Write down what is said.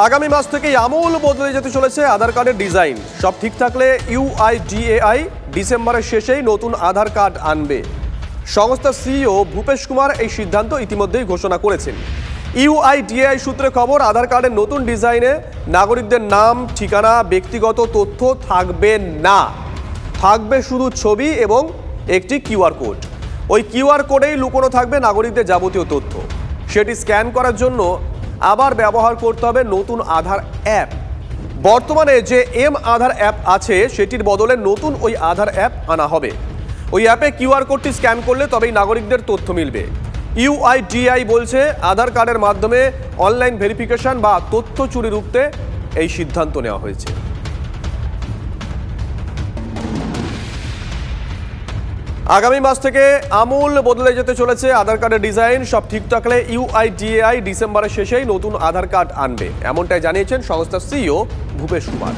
আগামী মাস থেকে আমূল বদলে যেতে চলেছে আধার কার্ডের ডিজাইন। সব ঠিক থাকলে ইউআইডিএআই ডিসেম্বরের শেষেই নতুন আধার কার্ড আনবে। সংস্থার সিইও ভূপেশ কুমার এই সিদ্ধান্ত ইতিমধ্যেই ঘোষণা করেছেন। ইউআইডিএআই সূত্রে খবর, আধার কার্ডের নতুন ডিজাইনে নাগরিকদের নাম, ঠিকানা, ব্যক্তিগত তথ্য থাকবে না, থাকবে শুধু ছবি এবং একটি কিউআর কোড। ওই কিউআর কোডেই লুকোনো থাকবে নাগরিকদের যাবতীয় তথ্য। সেটি স্ক্যান করার জন্য আবার ব্যবহার করতে হবে নতুন আধার অ্যাপ। বর্তমানে যে আধার অ্যাপ আছে সেটির বদলে নতুন ওই আধার অ্যাপ আনা হবে। ওই অ্যাপে কিউআর কোডটি স্ক্যান করলে তবেই নাগরিকদের তথ্য মিলবে। ইউআইডিএআই বলছে, আধার কার্ডের মাধ্যমে অনলাইন ভেরিফিকেশন বা তথ্য চুরি রুখতে এই সিদ্ধান্ত নেওয়া হয়েছে। আগামী মাস থেকে আমূল বদলে যেতে চলেছে আধার কার্ডের ডিজাইন। সব ঠিক থাকলে ইউআইডিএআই ডিসেম্বরের শেষেই নতুন আধার কার্ড আনবে, এমনটাই জানিয়েছেন সংস্থার সিইও ভূপেশ কুমার।